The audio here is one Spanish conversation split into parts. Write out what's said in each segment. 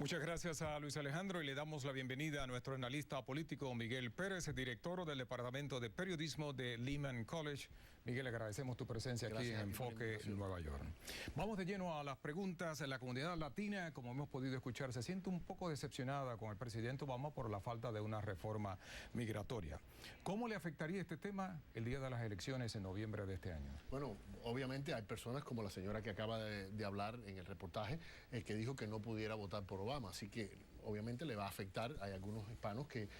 Muchas gracias a Luis Alejandro y le damos la bienvenida a nuestro analista político Miguel Pérez, director del Departamento de Periodismo de Lehman College. Miguel, agradecemos tu presencia aquí en Enfoque Nueva York. Vamos de lleno a las preguntas. La comunidad latina, como hemos podido escuchar, se siente un poco decepcionada con el presidente Obama por la falta de una reforma migratoria. ¿Cómo le afectaría este tema el día de las elecciones en noviembre de este año? Bueno, obviamente hay personas como la señora que acaba de hablar en el reportaje, que dijo que no pudiera votar por Obama. Así que obviamente le va a afectar. Hay algunos hispanos que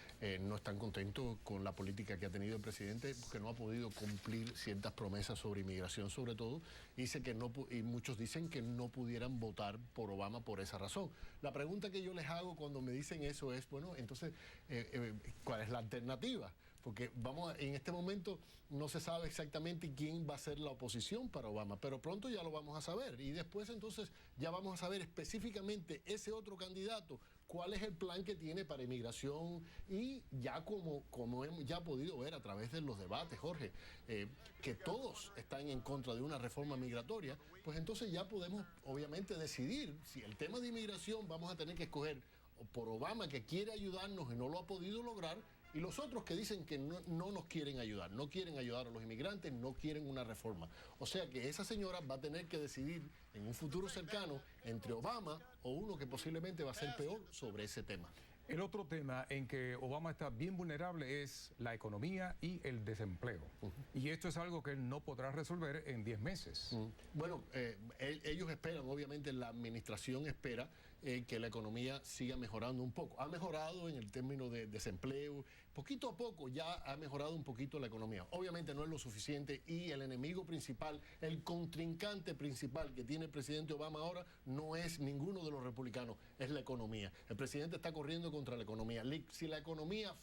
no están contentos con la política que ha tenido el presidente, porque no ha podido cumplir ciertas promesas sobre inmigración, sobre todo, y muchos dicen que no pudieran votar por Obama por esa razón. La pregunta que yo les hago cuando me dicen eso es, bueno, entonces, ¿cuál es la alternativa? Porque en este momento no se sabe exactamente quién va a ser la oposición para Obama, pero pronto ya lo vamos a saber, y después entonces ya vamos a saber específicamente ese otro candidato, cuál es el plan que tiene para inmigración. Y ya como hemos ya podido ver a través de los debates, Jorge, que todos están en contra de una reforma migratoria, pues entonces ya podemos obviamente decidir si el tema de inmigración vamos a tener que escoger por Obama, que quiere ayudarnos y no lo ha podido lograr, y los otros que dicen que no nos quieren ayudar, no quieren ayudar a los inmigrantes, no quieren una reforma. O sea que esa señora va a tener que decidir en un futuro cercano entre Obama o uno que posiblemente va a ser peor sobre ese tema. El otro tema en que Obama está bien vulnerable es la economía y el desempleo. Y esto es algo que él no podrá resolver en 10 meses. Bueno, ellos esperan, obviamente la administración espera que la economía siga mejorando un poco. Ha mejorado en el término de desempleo, poquito a poco ya ha mejorado un poquito la economía. Obviamente no es lo suficiente, y el enemigo principal, el contrincante principal que tiene el presidente Obama ahora no es ninguno de los republicanos, es la economía. El presidente está corriendo contra la economía. Si la economía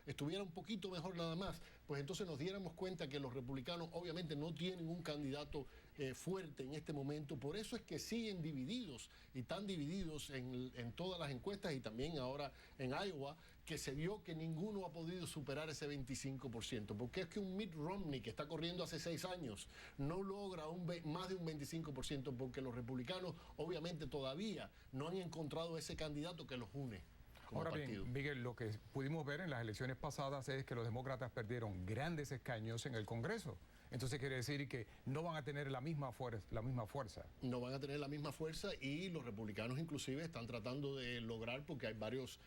estuviera un poquito mejor nada más, pues entonces nos diéramos cuenta que los republicanos obviamente no tienen un candidato fuerte en este momento. Por eso es que siguen divididos, y están divididos en todas las encuestas, y también ahora en Iowa, que se vio que ninguno ha podido superar ese 25%, porque es que un Mitt Romney que está corriendo hace 6 años no logra más de un 25%, porque los republicanos obviamente todavía no han encontrado ese candidato que los une. Ahora bien, Miguel, lo que pudimos ver en las elecciones pasadas es que los demócratas perdieron grandes escaños en el Congreso. Entonces quiere decir que no van a tener la misma fuerza. No van a tener la misma fuerza, y los republicanos inclusive están tratando de lograr, porque hay varios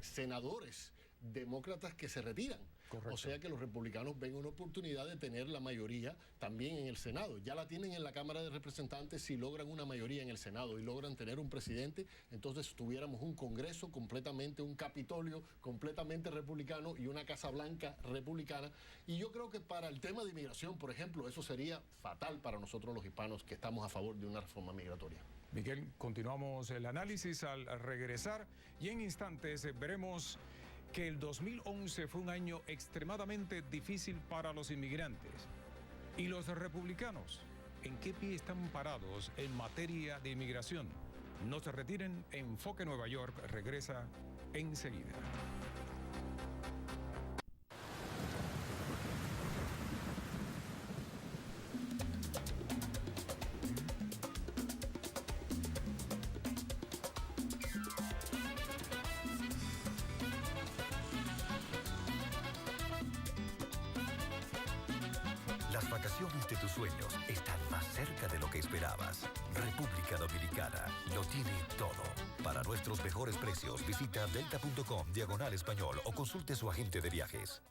senadores demócratas que se retiran. Correcto. O sea que los republicanos ven una oportunidad de tener la mayoría también en el Senado. Ya la tienen en la Cámara de Representantes. Si logran una mayoría en el Senado y logran tener un presidente, entonces tuviéramos un Congreso completamente, un Capitolio completamente republicano y una Casa Blanca republicana. Y yo creo que para el tema de inmigración, por ejemplo, eso sería fatal para nosotros los hispanos que estamos a favor de una reforma migratoria. Miguel, continuamos el análisis al regresar, y en instantes veremos que el 2011 fue un año extremadamente difícil para los inmigrantes. ¿Y los republicanos en qué pie están parados en materia de inmigración? No se retiren, Enfoque Nueva York regresa enseguida. Las vacaciones de tus sueños están más cerca de lo que esperabas. República Dominicana lo tiene todo. Para nuestros mejores precios, visita delta.com/español o consulte su agente de viajes.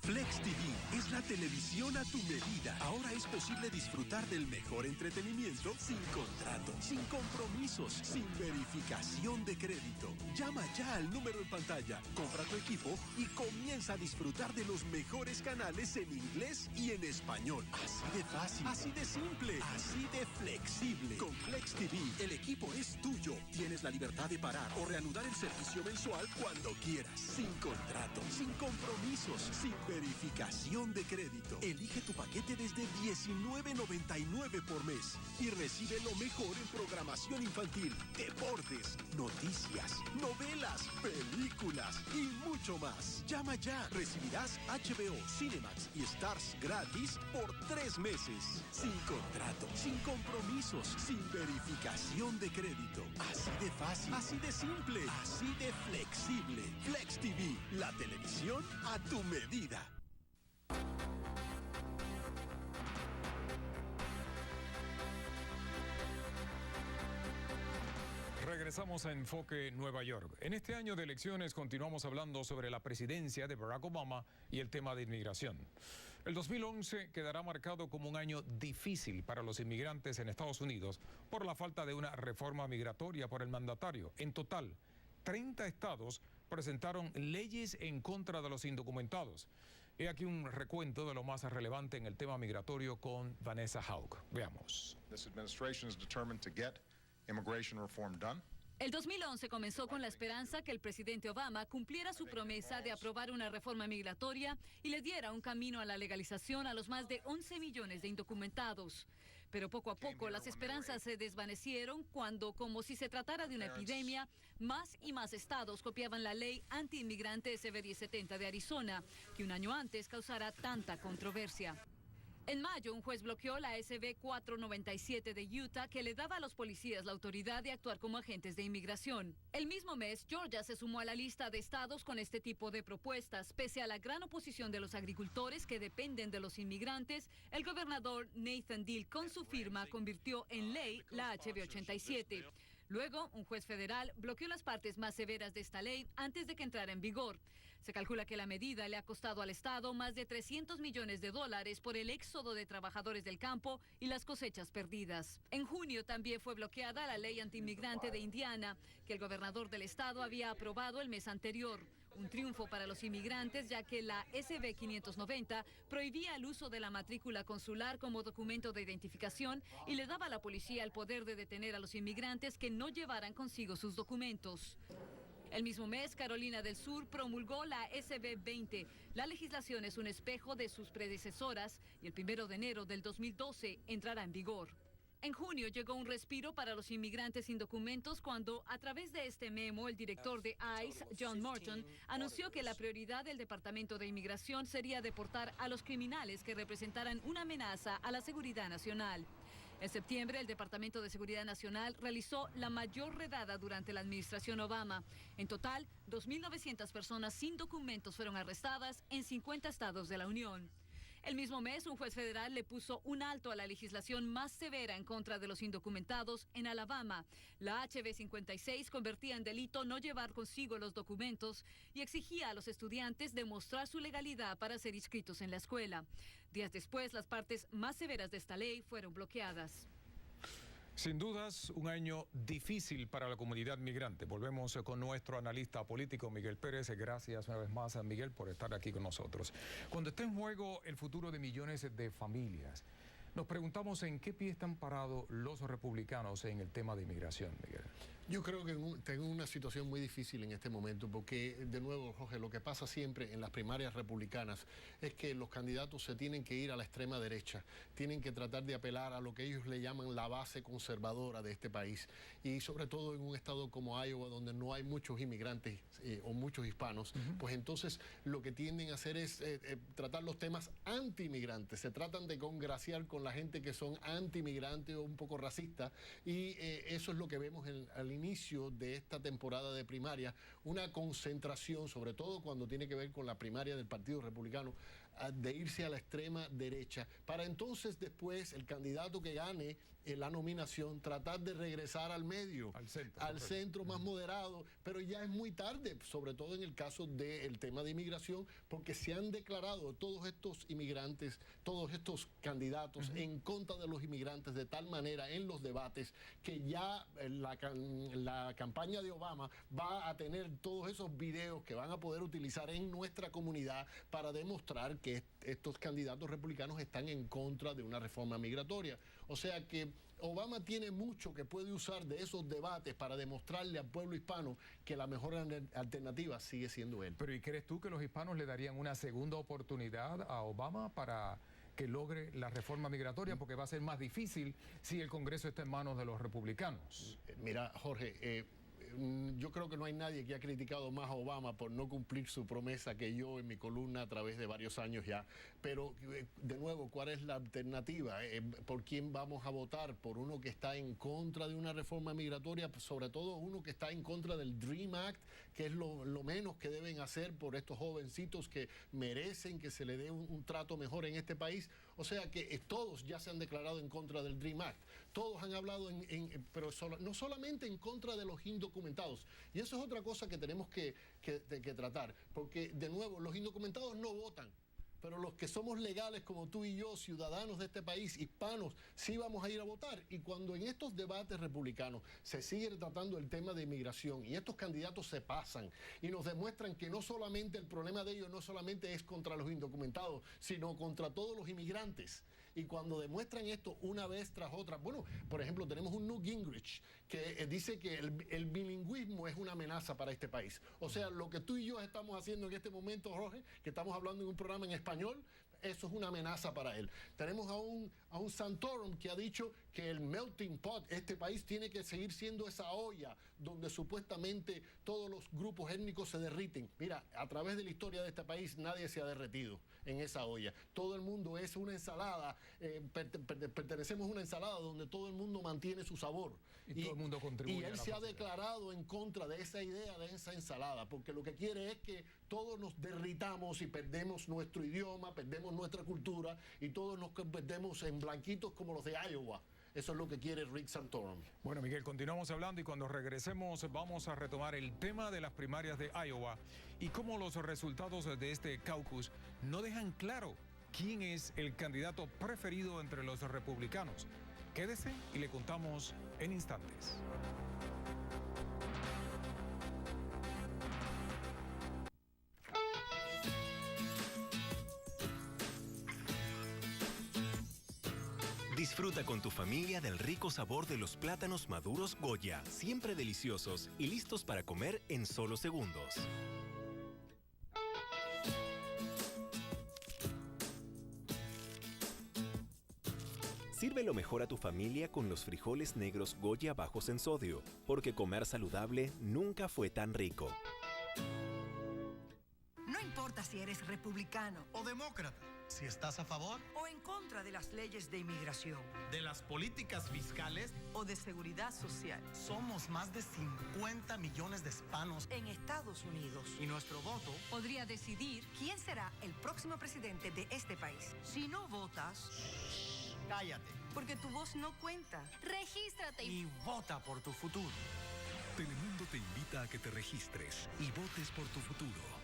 Flex TV es la televisión a tu medida. Ahora es posible disfrutar del mejor entretenimiento sin contrato, sin compromisos, sin verificación de crédito. Llama ya al número en pantalla, compra tu equipo y comienza a disfrutar de los mejores canales en inglés y en español. Así de fácil, así de simple, así de flexible. Con Flex TV, el equipo es tuyo. Tienes la libertad de parar o reanudar el servicio mensual cuando quieras. Sin contrato, sin compromisos, sin verificación de crédito. Elige tu paquete desde $19.99 por mes y recibe lo mejor en programación infantil, deportes, noticias, novelas, películas y mucho más. Llama ya. Recibirás HBO, Cinemax y Stars gratis por 3 meses. Sin contrato, sin compromisos, sin verificación de crédito. Así de fácil, así de simple, así de flexible. Flex TV, la televisión a tu medida. Regresamos a Enfoque Nueva York. En este año de elecciones continuamos hablando sobre la presidencia de Barack Obama y el tema de inmigración. El 2011 quedará marcado como un año difícil para los inmigrantes en Estados Unidos por la falta de una reforma migratoria por el mandatario. En total, 30 estados presentaron leyes en contra de los indocumentados. He aquí un recuento de lo más relevante en el tema migratorio con Vanessa Houck. Veamos. This administration is determined to get immigration reform done. El 2011 comenzó con la esperanza que el presidente Obama cumpliera su promesa de aprobar una reforma migratoria y le diera un camino a la legalización a los más de 11 millones de indocumentados. Pero poco a poco las esperanzas se desvanecieron cuando, como si se tratara de una epidemia, más y más estados copiaban la ley anti-inmigrante SB 1070 de Arizona, que un año antes causara tanta controversia. En mayo, un juez bloqueó la SB 497 de Utah que le daba a los policías la autoridad de actuar como agentes de inmigración. El mismo mes, Georgia se sumó a la lista de estados con este tipo de propuestas. Pese a la gran oposición de los agricultores que dependen de los inmigrantes, el gobernador Nathan Deal con su firma convirtió en ley la HB 87. Luego, un juez federal bloqueó las partes más severas de esta ley antes de que entrara en vigor. Se calcula que la medida le ha costado al Estado más de $300 millones por el éxodo de trabajadores del campo y las cosechas perdidas. En junio también fue bloqueada la ley antiinmigrante de Indiana, que el gobernador del estado había aprobado el mes anterior. Un triunfo para los inmigrantes, ya que la SB 590 prohibía el uso de la matrícula consular como documento de identificación y le daba a la policía el poder de detener a los inmigrantes que no llevaran consigo sus documentos. El mismo mes, Carolina del Sur promulgó la SB 20. La legislación es un espejo de sus predecesoras y el 1 de enero del 2012 entrará en vigor. En junio llegó un respiro para los inmigrantes sin documentos cuando, a través de este memo, el director de ICE, John Morton, anunció que la prioridad del Departamento de Inmigración sería deportar a los criminales que representaran una amenaza a la seguridad nacional. En septiembre, el Departamento de Seguridad Nacional realizó la mayor redada durante la administración Obama. En total, 2.900 personas sin documentos fueron arrestadas en 50 estados de la Unión. El mismo mes, un juez federal le puso un alto a la legislación más severa en contra de los indocumentados en Alabama. La HB 56 convertía en delito no llevar consigo los documentos y exigía a los estudiantes demostrar su legalidad para ser inscritos en la escuela. Días después, las partes más severas de esta ley fueron bloqueadas. Sin dudas, un año difícil para la comunidad migrante. Volvemos con nuestro analista político, Miguel Pérez. Gracias una vez más a Miguel por estar aquí con nosotros. Cuando está en juego el futuro de millones de familias, nos preguntamos en qué pie están parados los republicanos en el tema de inmigración, Miguel. Yo creo que tengo una situación muy difícil en este momento porque, de nuevo, Jorge, lo que pasa siempre en las primarias republicanas es que los candidatos se tienen que ir a la extrema derecha, tienen que tratar de apelar a lo que ellos le llaman la base conservadora de este país y sobre todo en un estado como Iowa donde no hay muchos inmigrantes o muchos hispanos, pues entonces lo que tienden a hacer es tratar los temas anti-inmigrantes, se tratan de congraciar con la gente que son anti-inmigrantes o un poco racistas y eso es lo que vemos al inicio de esta temporada de primaria, una concentración, sobre todo cuando tiene que ver con la primaria del Partido Republicano, de irse a la extrema derecha, para entonces después el candidato que gane la nominación tratar de regresar al medio, al centro más moderado, pero ya es muy tarde, sobre todo en el caso del tema de inmigración, porque se han declarado todos estos inmigrantes, todos estos candidatos en contra de los inmigrantes de tal manera en los debates que ya la campaña de Obama va a tener todos esos videos que van a poder utilizar en nuestra comunidad para demostrar que estos candidatos republicanos están en contra de una reforma migratoria. O sea que Obama tiene mucho que puede usar de esos debates para demostrarle al pueblo hispano que la mejor alternativa sigue siendo él. Pero ¿y crees tú que los hispanos le darían una segunda oportunidad a Obama para que logre la reforma migratoria? Porque va a ser más difícil si el Congreso está en manos de los republicanos. Mira, Jorge, yo creo que no hay nadie que ha criticado más a Obama por no cumplir su promesa que yo en mi columna a través de varios años ya. Pero, de nuevo, ¿cuál es la alternativa? ¿Por quién vamos a votar? ¿Por uno que está en contra de una reforma migratoria? Sobre todo uno que está en contra del DREAM Act, que es lo menos que deben hacer por estos jovencitos que merecen que se le dé un trato mejor en este país. O sea que todos ya se han declarado en contra del DREAM Act. Todos han hablado, pero no solamente en contra de los indocumentados. Y eso es otra cosa que tenemos que tratar. Porque, de nuevo, los indocumentados no votan. Pero los que somos legales como tú y yo, ciudadanos de este país, hispanos, sí vamos a ir a votar. Y cuando en estos debates republicanos se sigue tratando el tema de inmigración y estos candidatos se pasan y nos demuestran que no solamente el problema de ellos no solamente es contra los indocumentados, sino contra todos los inmigrantes. Y cuando demuestran esto una vez tras otra, bueno, por ejemplo, tenemos un Newt Gingrich que dice que el bilingüismo es una amenaza para este país. O sea, lo que tú y yo estamos haciendo en este momento, Jorge, que estamos hablando en un programa en español, eso es una amenaza para él. Tenemos a un Santorum que ha dicho que el melting pot, este país tiene que seguir siendo esa olla donde supuestamente todos los grupos étnicos se derriten. Mira, a través de la historia de este país nadie se ha derretido en esa olla. Todo el mundo es una ensalada, pertenecemos a una ensalada donde todo el mundo mantiene su sabor. Y todo el mundo contribuye. Y él se ha declarado en contra de esa idea, de esa ensalada, porque lo que quiere es que todos nos derritamos y perdemos nuestro idioma, perdemos nuestra cultura y todos nos convertimos en blanquitos como los de Iowa. Eso es lo que quiere Rick Santorum. Bueno, Miguel, continuamos hablando y cuando regresemos vamos a retomar el tema de las primarias de Iowa y cómo los resultados de este caucus no dejan claro quién es el candidato preferido entre los republicanos. Quédese y le contamos en instantes. Disfruta con tu familia del rico sabor de los plátanos maduros Goya, siempre deliciosos y listos para comer en solo segundos. Sirve lo mejor a tu familia con los frijoles negros Goya bajos en sodio, porque comer saludable nunca fue tan rico. No importa si eres republicano o demócrata, si estás a favor o en contra de las leyes de inmigración, de las políticas fiscales o de seguridad social. Somos más de 50 millones de hispanos en Estados Unidos. Y nuestro voto podría decidir quién será el próximo presidente de este país. Si no votas, cállate. Porque tu voz no cuenta. Regístrate y vota por tu futuro. Telemundo te invita a que te registres y votes por tu futuro.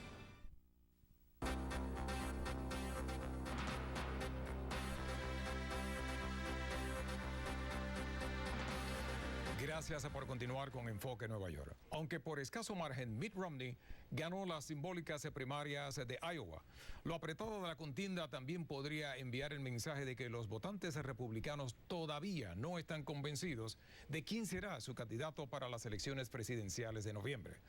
Gracias por continuar con Enfoque Nueva York. Aunque por escaso margen, Mitt Romney ganó las simbólicas primarias de Iowa. Lo apretado de la contienda también podría enviar el mensaje de que los votantes republicanos todavía no están convencidos de quién será su candidato para las elecciones presidenciales de noviembre.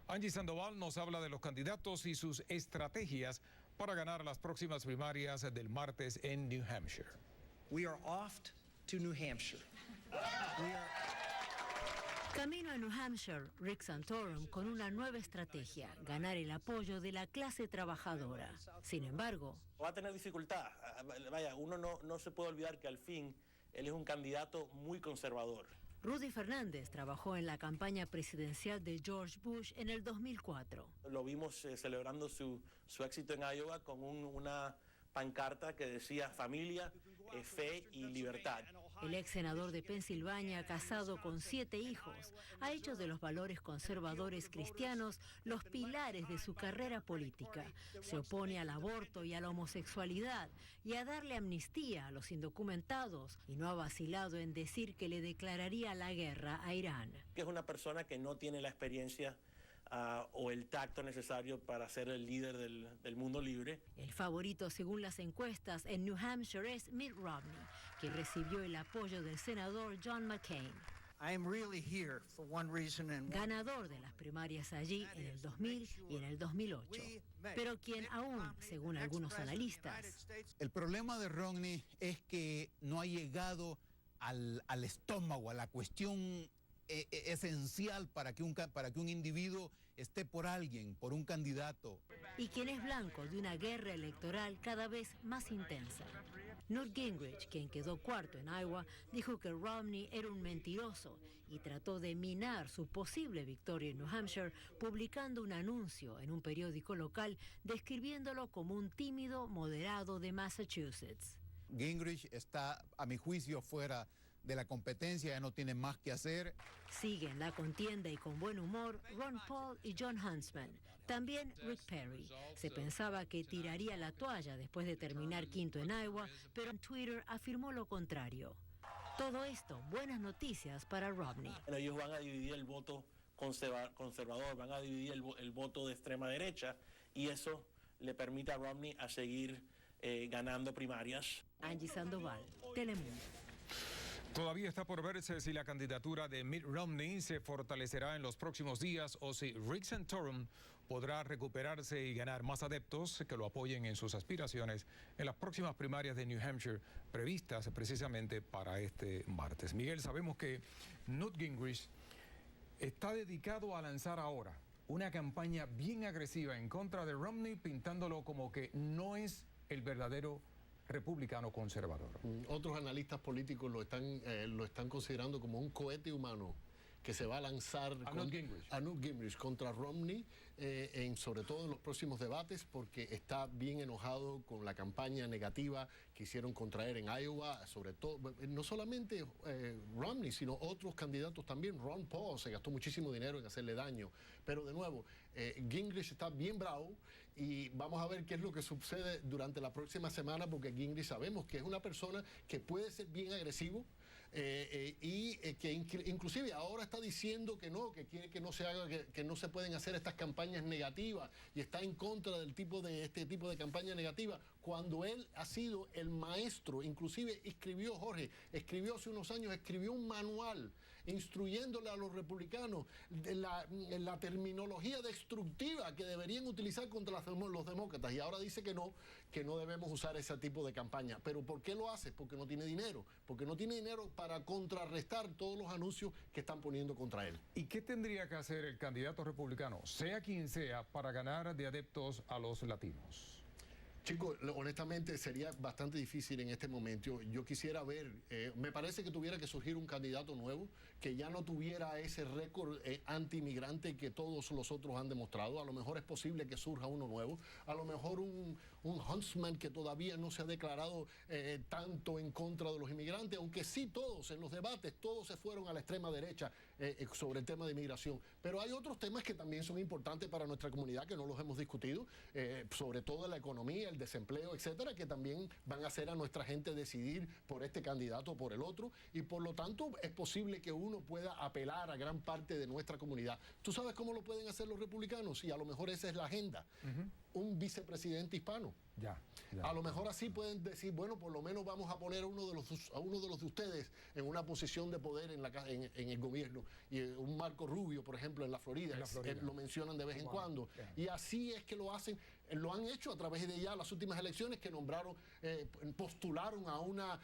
Angie Sandoval nos habla de los candidatos y sus estrategias para ganar las próximas primarias del martes en New Hampshire. We are off to New Hampshire. Camino a New Hampshire, Rick Santorum con una nueva estrategia, ganar el apoyo de la clase trabajadora. Sin embargo, va a tener dificultad. Vaya, uno no se puede olvidar que al fin él es un candidato muy conservador. Rudy Fernández trabajó en la campaña presidencial de George Bush en el 2004. Lo vimos celebrando su éxito en Iowa con una pancarta que decía familia, fe y libertad. El ex senador de Pensilvania, casado con 7 hijos, ha hecho de los valores conservadores cristianos los pilares de su carrera política. Se opone al aborto y a la homosexualidad y a darle amnistía a los indocumentados y no ha vacilado en decir que le declararía la guerra a Irán. Que es una persona que no tiene la experiencia o el tacto necesario para ser el líder del mundo libre. El favorito según las encuestas en New Hampshire es Mitt Romney, que recibió el apoyo del senador John McCain. Ganador de las primarias allí en el 2000 y en el 2008, pero quien aún, según algunos analistas... El problema de Romney es que no ha llegado al estómago, a la cuestión esencial para que un individuo esté por alguien, por un candidato. Y quien es blanco de una guerra electoral cada vez más intensa. Newt Gingrich, quien quedó cuarto en Iowa, dijo que Romney era un mentiroso y trató de minar su posible victoria en New Hampshire, publicando un anuncio en un periódico local describiéndolo como un tímido moderado de Massachusetts. Gingrich está, a mi juicio, fuera de la competencia, ya no tiene más que hacer. Siguen la contienda y con buen humor Ron Paul y Jon Huntsman. También Rick Perry. Se pensaba que tiraría la toalla después de terminar quinto en Iowa, pero en Twitter afirmó lo contrario. Todo esto, buenas noticias para Romney. Ellos van a dividir el voto conservador, van a dividir el voto de extrema derecha, y eso le permite a Romney a seguir ganando primarias. Angie Sandoval, Telemundo. Todavía está por verse si la candidatura de Mitt Romney se fortalecerá en los próximos días o si Rick Santorum podrá recuperarse y ganar más adeptos que lo apoyen en sus aspiraciones en las próximas primarias de New Hampshire previstas precisamente para este martes. Miguel, sabemos que Newt Gingrich está dedicado a lanzar ahora una campaña bien agresiva en contra de Romney, pintándolo como que no es el verdadero republicano conservador. Otros analistas políticos lo están considerando como un cohete humano que se va a lanzar a Newt Gingrich contra Romney, sobre todo en los próximos debates, porque está bien enojado con la campaña negativa que hicieron contra él en Iowa, sobre todo, no solamente Romney, sino otros candidatos también. Ron Paul se gastó muchísimo dinero en hacerle daño, pero de nuevo, Gingrich está bien bravo y vamos a ver qué es lo que sucede durante la próxima semana, porque Gingrich sabemos que es una persona que puede ser bien agresivo, y que inclusive ahora está diciendo que no, que quiere que no se haga, que no se pueden hacer estas campañas negativas, y está en contra del este tipo de campaña negativa, cuando él ha sido el maestro. Inclusive escribió hace unos años, escribió un manual instruyéndole a los republicanos de la terminología destructiva que deberían utilizar contra los demócratas, y ahora dice que no debemos usar ese tipo de campaña. ¿Pero por qué lo hace? Porque no tiene dinero, para contrarrestar todos los anuncios que están poniendo contra él. ¿Y qué tendría que hacer el candidato republicano, sea quien sea, para ganar de adeptos a los latinos? Chicos, honestamente sería bastante difícil en este momento. Yo quisiera ver, me parece que tuviera que surgir un candidato nuevo que ya no tuviera ese récord anti-inmigrante que todos los otros han demostrado. A lo mejor es posible que surja uno nuevo. A lo mejor un Huntsman que todavía no se ha declarado tanto en contra de los inmigrantes, aunque sí todos en los debates, todos se fueron a la extrema derecha sobre el tema de inmigración. Pero hay otros temas que también son importantes para nuestra comunidad, que no los hemos discutido, sobre todo la economía, el desempleo, etcétera, que también van a hacer a nuestra gente decidir por este candidato o por el otro, y por lo tanto es posible que uno pueda apelar a gran parte de nuestra comunidad. ¿Tú sabes cómo lo pueden hacer los republicanos? Y a lo mejor esa es la agenda. Un vicepresidente hispano. A lo mejor así pueden decir, bueno, por lo menos vamos a poner a uno de los de ustedes en una posición de poder en el gobierno. Y un Marco Rubio, por ejemplo, en la Florida. Lo mencionan de vez en cuando. Y así es que lo hacen. Lo han hecho a través de ya las últimas elecciones, que postularon a una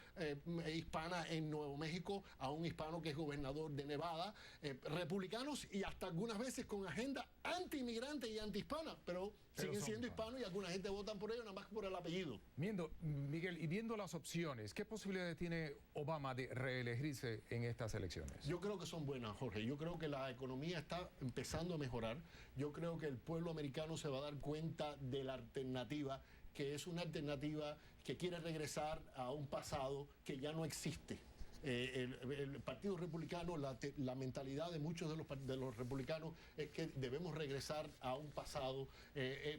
hispana en Nuevo México, a un hispano que es gobernador de Nevada, republicanos, y hasta algunas veces con agenda anti-inmigrante y anti-hispana, pero siguen siendo hispanos, y alguna gente votan por ellos nada más por el apellido. Miguel, y viendo las opciones, ¿qué posibilidades tiene Obama de reelegirse en estas elecciones? Yo creo que son buenas, Jorge. Yo creo que la economía está empezando a mejorar. Yo creo que el pueblo americano se va a dar cuenta de la alternativa, que es una alternativa que quiere regresar a un pasado que ya no existe. El Partido Republicano, la mentalidad de muchos de los republicanos es que debemos regresar a un pasado,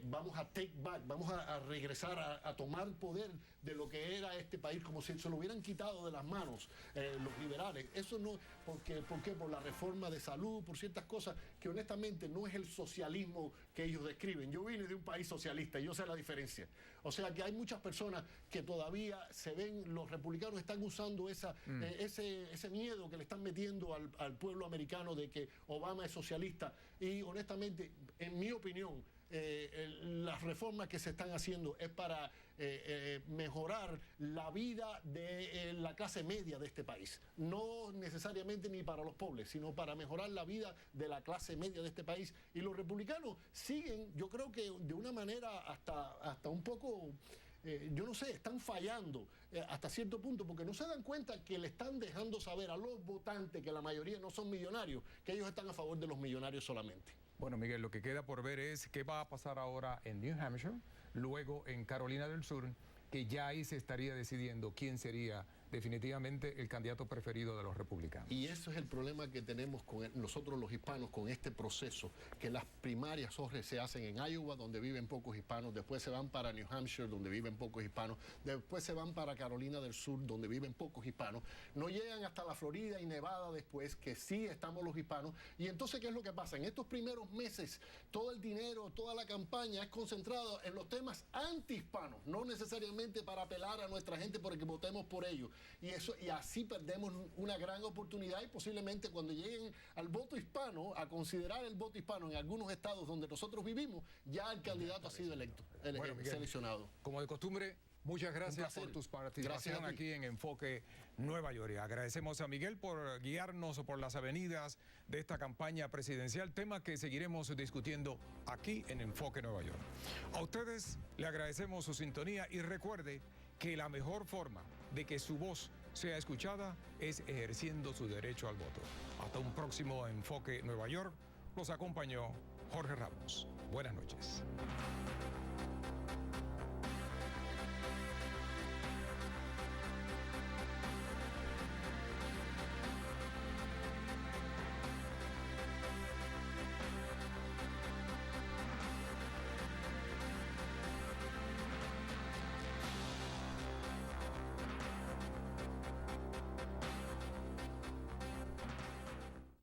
vamos a take back, vamos a regresar a tomar poder de lo que era este país, como si se lo hubieran quitado de las manos los liberales. Eso no, ¿por qué? Por la reforma de salud, por ciertas cosas que honestamente no es el socialismo que ellos describen. Yo vine de un país socialista y yo sé la diferencia. O sea que hay muchas personas que todavía se ven, los republicanos están usando ese miedo que le están metiendo al pueblo americano de que Obama es socialista. Y honestamente, en mi opinión, las reformas que se están haciendo es para mejorar la vida de la clase media de este país. No necesariamente ni para los pobres, sino para mejorar la vida de la clase media de este país. Y los republicanos siguen, yo creo que de una manera hasta un poco... yo no sé, están fallando hasta cierto punto porque no se dan cuenta que le están dejando saber a los votantes, que la mayoría no son millonarios, que ellos están a favor de los millonarios solamente. Bueno, Miguel, lo que queda por ver es qué va a pasar ahora en New Hampshire, luego en Carolina del Sur, que ya ahí se estaría decidiendo quién sería definitivamente el candidato preferido de los republicanos. Y eso es el problema que tenemos con nosotros los hispanos con este proceso, que las primarias se hacen en Iowa, donde viven pocos hispanos, después se van para New Hampshire, donde viven pocos hispanos, después se van para Carolina del Sur, donde viven pocos hispanos, no llegan hasta la Florida y Nevada después, que sí estamos los hispanos, y entonces ¿qué es lo que pasa? En estos primeros meses, todo el dinero, toda la campaña es concentrada en los temas antihispanos, no necesariamente para apelar a nuestra gente para que votemos por ellos. Y así perdemos una gran oportunidad y posiblemente cuando lleguen al voto hispano, a considerar el voto hispano en algunos estados donde nosotros vivimos, ya el candidato ha sido electo, seleccionado. Como de costumbre, muchas gracias por tu participación aquí en Enfoque Nueva York. Agradecemos a Miguel por guiarnos por las avenidas de esta campaña presidencial, tema que seguiremos discutiendo aquí en Enfoque Nueva York. A ustedes le agradecemos su sintonía y recuerde que la mejor forma de que su voz sea escuchada es ejerciendo su derecho al voto. Hasta un próximo Enfoque Nueva York. Los acompañó Jorge Ramos. Buenas noches.